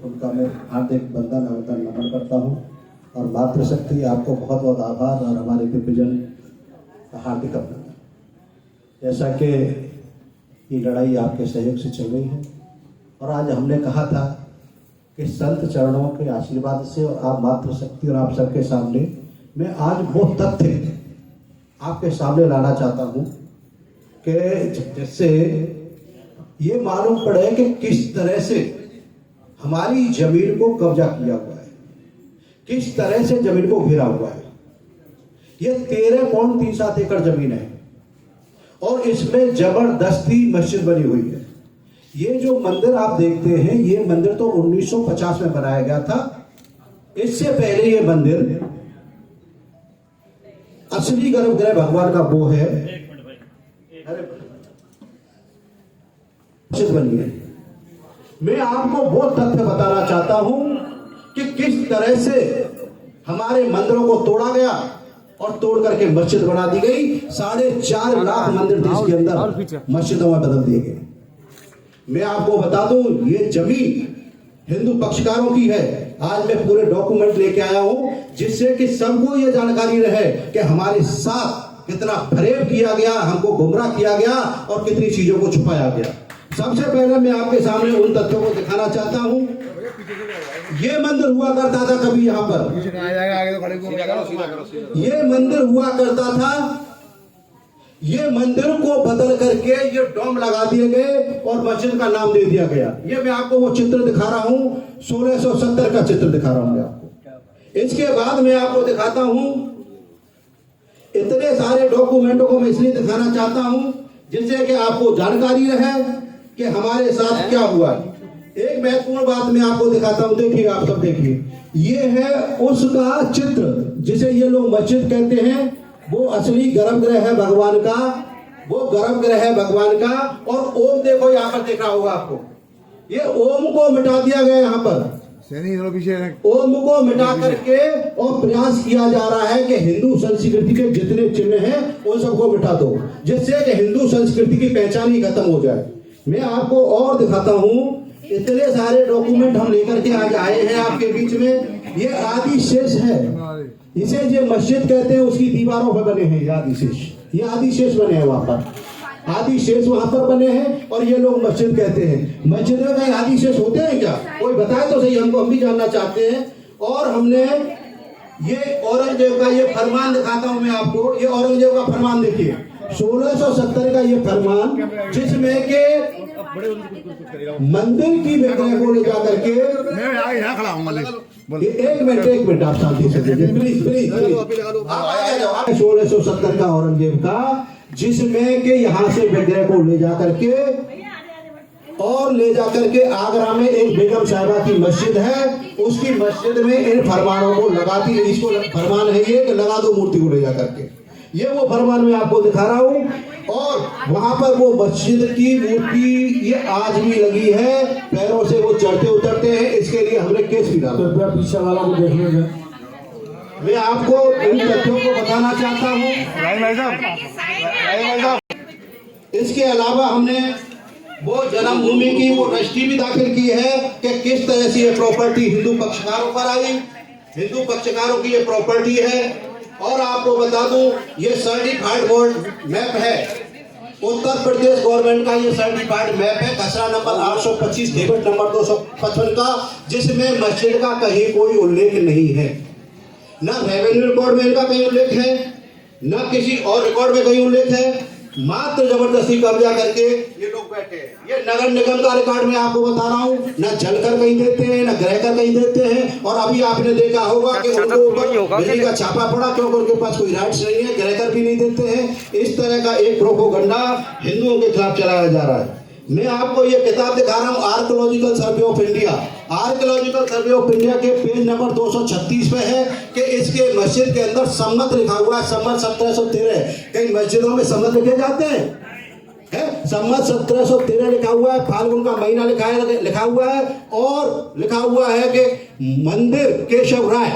उनका मैं हार्दिक वंदन अवतरण नमन करता हूँ। और मातृशक्ति आपको बहुत बहुत आभार और हमारे दिव्यजन का हार्दिक अभिनंदन। जैसा कि ये लड़ाई आपके सहयोग से चल रही है और आज हमने कहा था कि संत चरणों के आशीर्वाद से और आप मातृशक्ति और आप सबके सामने मैं आज वो तथ्य आपके सामने लाना चाहता हूँ कि जिससे ये मालूम पड़े कि किस तरह से हमारी जमीन को कब्जा किया हुआ है, किस तरह से जमीन को घेरा हुआ है। ये 13.37 एकड़ जमीन है और इसमें जबरदस्ती मस्जिद बनी हुई है। ये जो मंदिर आप देखते हैं, ये मंदिर तो 1950 में बनाया गया था। इससे पहले ये मंदिर असली गर्भगृह भगवान का वो है, मस्जिद बनी है। मैं आपको वो तथ्य बताना चाहता हूं कि किस तरह से हमारे मंदिरों को तोड़ा गया और तोड़ करके मस्जिद बना दी गई। 4.5 लाख मंदिर देश के अंदर मस्जिदों में बदल दिए गए। मैं आपको बता दूं, ये जमीन हिंदू पक्षकारों की है। आज मैं पूरे डॉक्यूमेंट लेके आया हूं जिससे कि सबको ये जानकारी रहे कि हमारे साथ कितना फरेब किया गया, हमको गुमराह किया गया और कितनी चीजों को छुपाया गया। सबसे पहले मैं आपके सामने उन तथ्यों को दिखाना चाहता हूं। ये मंदिर हुआ करता था कभी यहाँ पर, ये मंदिर हुआ करता था। ये मंदिर को बदल करके ये डोम लगा दिए गए और मस्जिद का नाम दे दिया गया। ये मैं आपको वो चित्र दिखा रहा हूं, 1670 का चित्र दिखा रहा हूं मैं आपको। इसके बाद मैं आपको दिखाता हूं, इतने सारे डॉक्यूमेंटों को मैं इसलिए दिखाना चाहता हूं जिससे कि आपको जानकारी रहे कि हमारे साथ क्या हुआ। एक महत्वपूर्ण बात मैं आपको दिखाता हूं, देखिए आप सब देखिए। ये है उसका चित्र जिसे ये लोग मस्जिद कहते हैं। वो असली गर्भगृह है भगवान का, वो गर्भगृह है भगवान का। और ओम देखो यहाँ पर दिख रहा होगा आपको, ये ओम को मिटा दिया गया यहाँ पर। ओम को मिटा करके और प्रयास किया जा रहा है कि हिंदू संस्कृति के जितने चिन्ह हैं उन सबको मिटा दो, जिससे कि हिंदू संस्कृति की पहचान ही खत्म हो जाए। मैं आपको और दिखाता हूँ, इतने सारे डॉक्यूमेंट हम लेकर के आज आए हैं आपके बीच में। ये आदि शेष है, इसे जो मस्जिद कहते हैं उसकी दीवारों पर बने हैं ये आदि शेष। ये आदि शेष बने हैं वहां पर, आदि शेष वहां पर बने हैं और ये लोग मस्जिद कहते हैं। मस्जिद में कहीं आदि शेष होते हैं क्या? कोई बताए तो सही, हमको, हम भी जानना चाहते हैं। और हमने ये औरंगजेब का ये फरमान दिखाता हूं मैं आपको। ये औरंगजेब का फरमान देखिए, 1670 का ये फरमान, जिसमें के मंदिर की विग्रह को ले जाकर के, मैं यहाँ खड़ा हूँ, एक मिनट आप शांति से प्लीज 1670 का औरंगजेब का, जिसमें के यहाँ से विग्रह को ले जाकर के और ले जाकर के आगरा में एक बेगम साहिबा की मस्जिद है, उसकी मस्जिद में इन फरमानों को लगा दी। इसको फरमान है ये कि लगा दो मूर्ति को ले जाकर के। ये वो फरमान मैं आपको दिखा रहा हूँ। और वहां पर वो मस्जिद की मूर्ति ये आज भी लगी है, पैरों से वो चढ़ते उतरते हैं। इसके लिए हमने केस भी डाला। पीछे वाला को देख लीजिए। मैं आपको इन तथ्यों को बताना चाहता हूँ। इसके अलावा हमने वो जन्मभूमि की वो रजिस्ट्री भी दाखिल की है कि किस तरह से ये प्रॉपर्टी हिंदू पक्षकारों पर आई। हिंदू पक्षकारों की ये प्रॉपर्टी है। और आपको बता दूं, ये सर्टिफाइड वर्ल्ड मैप है, उत्तर प्रदेश गवर्नमेंट का ये सर्टिफाइड मैप है, खसरा नंबर 825 डेबिट नंबर 255 का, जिसमें मस्जिद का कहीं कोई उल्लेख नहीं है। न रेवेन्यू रिकॉर्ड में इनका कहीं उल्लेख है, न किसी और रिकॉर्ड में कहीं उल्लेख है। मात्र जबरदस्ती कब्जा करके ये लोग बैठे हैं। ये नगर निगम का रिकॉर्ड में आपको बता रहा हूँ, न जलकर कहीं देते हैं, न ग्रहकर कहीं देते हैं। और अभी आपने देखा होगा कि उनके ऊपर बिजली का छापा पड़ा क्योंकि उनके पास कोई राइट्स नहीं है, ग्रहकर भी नहीं देते हैं। इस तरह का एक प्रोपोगंडा हिंदुओं के खिलाफ चलाया जा रहा है। मैं आपको ये किताब दिखा रहा हूँ, archaeological survey of India. Archaeological survey of India के पेज नंबर 236 पे है कि इसके मस्जिद के अंदर सम्मत लिखा हुआ है, सम्मत 1713। कई मस्जिदों में सम्मत लिखे जाते हैं, सम्मत 1713 लिखा हुआ है, फाल्गुन का महीना लिखा हुआ है और लिखा हुआ है कि मंदिर केशव राय।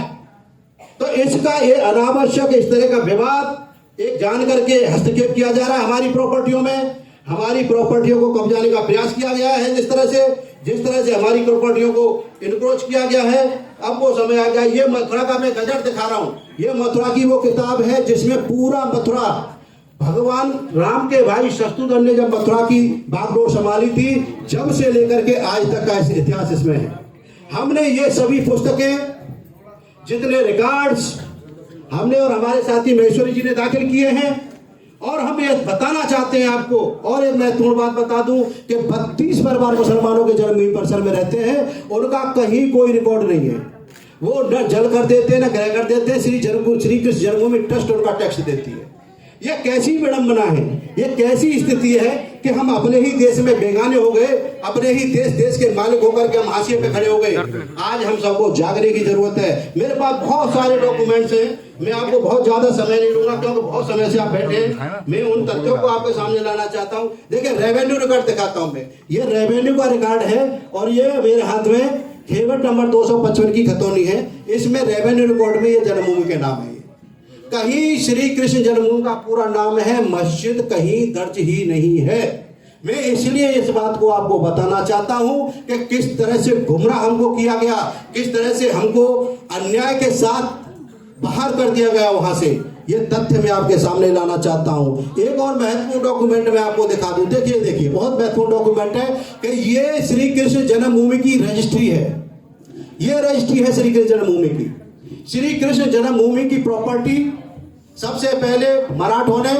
तो इसका ये अनावश्यक इस तरह का विवाद एक जान करके हस्तक्षेप किया जा रहा है हमारी प्रॉपर्टियों में। हमारी प्रॉपर्टियों को कब्जाने का प्रयास किया गया है। जिस तरह से जिस तरह से हमारी प्रॉपर्टियों को इनक्रोच किया गया है, अब वो समय आ गया। ये मथुरा का मैं गजट दिखा रहा हूँ, ये मथुरा की वो किताब है जिसमें पूरा मथुरा भगवान राम के भाई शत्रुघ्न ने जब मथुरा की बागडोर संभाली थी, जब से लेकर के आज तक का इतिहास इसमें है। हमने ये सभी पुस्तकें, जितने रिकॉर्ड्स हमने और हमारे साथी महेश्वरी जी ने दाखिल किए हैं, और हम ये बताना चाहते हैं आपको, और एक महत्वपूर्ण बात बता दूं कि 32 परिवार मुसलमानों के जन्मभूमि परिसर में रहते हैं, उनका कहीं कोई रिकॉर्ड नहीं है। वो न जल कर देते न ग्रह कर देते, श्री कृष्ण जन्मभूमि ट्रस्ट उनका टैक्स देती है। ये कैसी विडंबना है, ये कैसी स्थिति है कि हम अपने ही देश में बेगाने हो गए, अपने ही देश के मालिक होकर के हम हाशिए पे खड़े हो गए। आज हम सबको जागने की जरूरत है। मेरे पास बहुत सारे डॉक्यूमेंट्स हैं, मैं आपको बहुत ज्यादा समय नहीं लूंगा क्योंकि बहुत समय से आप बैठे हैं। मैं उन तथ्यों को आपके सामने लाना चाहता हूं। देखिए, रेवेन्यू रिकॉर्ड दिखाता हूं मैं, ये रेवेन्यू का रिकॉर्ड है, और ये मेरे हाथ में खेवट नंबर 255 की खतौनी है। इसमें रेवेन्यू रिकॉर्ड में ये जन्मभूमि के नाम है। कहीं श्री कृष्ण जन्मभूमि का पूरा नाम है, मस्जिद कहीं दर्ज ही नहीं है। मैं इसलिए इस बात को आपको बताना चाहता हूं कि किस तरह से गुमराह हमको किया गया, किस तरह से हमको अन्याय के साथ बाहर कर दिया गया वहां से। ये तथ्य मैं आपके सामने लाना चाहता हूं। एक और महत्वपूर्ण डॉक्यूमेंट मैं आपको दिखा दूं। देखिए, बहुत महत्वपूर्ण डॉक्यूमेंट है कि ये श्री कृष्ण जन्मभूमि की रजिस्ट्री है। ये रजिस्ट्री है श्री कृष्ण जन्मभूमि की। श्री कृष्ण जन्मभूमि की प्रॉपर्टी सबसे पहले मराठों ने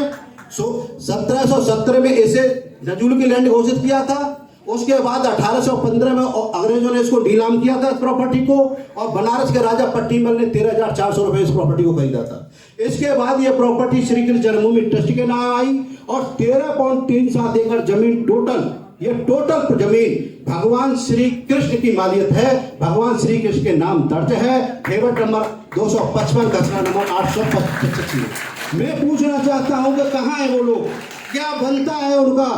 1717 में इसे नजूल की लैंड घोषित किया था। उसके बाद 1815 में अंग्रेजों ने इसको नीलाम किया था, इस प्रॉपर्टी को, और बनारस के राजा पट्टीमल ने 13,400 रुपए इस प्रॉपर्टी को खरीदा था। इसके बाद ये प्रॉपर्टी श्री कृष्ण जन्मभूमि ट्रस्ट के नाम आई, और 13.37 एकड़ जमीन टोटल जमीन भगवान श्री कृष्ण की मालियत है, भगवान श्री कृष्ण के नाम दर्ज है। खेवट नंबर 255, खसरा नंबर 825। मैं पूछना चाहता हूं कि कहां है वो लोग, क्या बनता है उनका,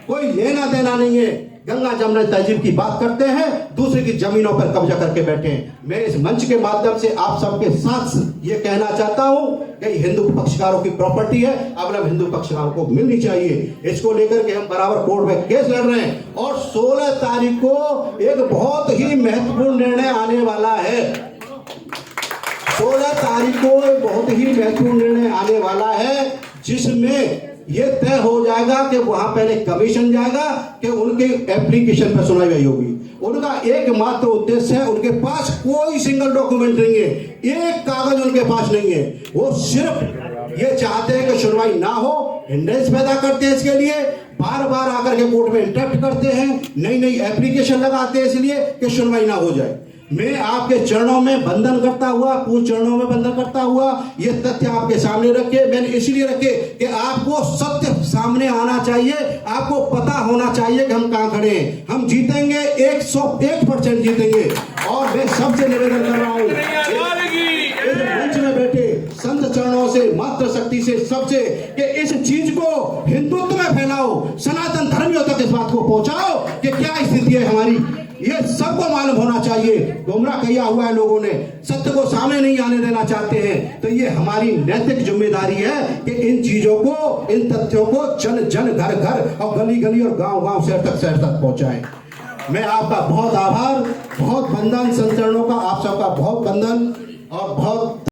कोई लेना देना नहीं है। गंगा जमुना तहजीब की बात करते हैं, दूसरे की जमीनों पर कब्जा करके बैठे हैं। मैं इस मंच के माध्यम से आप सबके साथ ये कहना चाहता हूं कि हिंदू पक्षकारों की प्रॉपर्टी है, अब हिंदू पक्षकारों को मिलनी चाहिए। इसको लेकर के हम बराबर कोर्ट में केस लड़ रहे हैं, और 16 तारीख को एक बहुत ही महत्वपूर्ण निर्णय आने वाला है। 16 तारीख को एक बहुत ही महत्वपूर्ण निर्णय आने वाला है, जिसमें ये तय हो जाएगा कि वहां पहले कमीशन जाएगा कि उनके एप्लीकेशन पर सुनवाई होगी। उनका एकमात्र उद्देश्य है, उनके पास कोई सिंगल डॉक्यूमेंट नहीं है, एक कागज उनके पास नहीं है। वो सिर्फ ये चाहते हैं कि सुनवाई ना हो, हिंड्रेंस पैदा करते हैं इसके लिए, बार बार आकर के कोर्ट में इंटरप्ट करते हैं, नई एप्लीकेशन लगाते हैं इसलिए कि सुनवाई ना हो जाए। मैं आपके चरणों में बंधन करता हुआ, पूछ चरणों में बंधन करता हुआ ये तथ्य आपके सामने रखे। मैंने इसलिए रखे कि आपको सत्य सामने आना चाहिए, आपको पता होना चाहिए कि हम कहां खड़े हैं। हम जीतेंगे, 101% जीतेंगे। और मैं सबसे निवेदन कर रहा हूं, इस मंच में बैठे संत चरणों से, मात्र शक्ति से, सबसे, कि इस चीज को हिंदुत्व में फैलाओ, सनातन धर्मियों तक इस बात को पहुंचाओ कि क्या स्थिति है हमारी। ये सबको मालूम होना चाहिए। गुमराह किया हुआ है लोगों ने, सत्य को सामने नहीं आने देना चाहते हैं। तो ये हमारी नैतिक जिम्मेदारी है कि इन चीजों को, इन तथ्यों को जन जन, घर घर और गली गली और गांव गांव, शहर तक पहुंचाएं। मैं आपका बहुत आभार, बहुत वंदन, संत चरणों का आप सबका बहुत वंदन और बहुत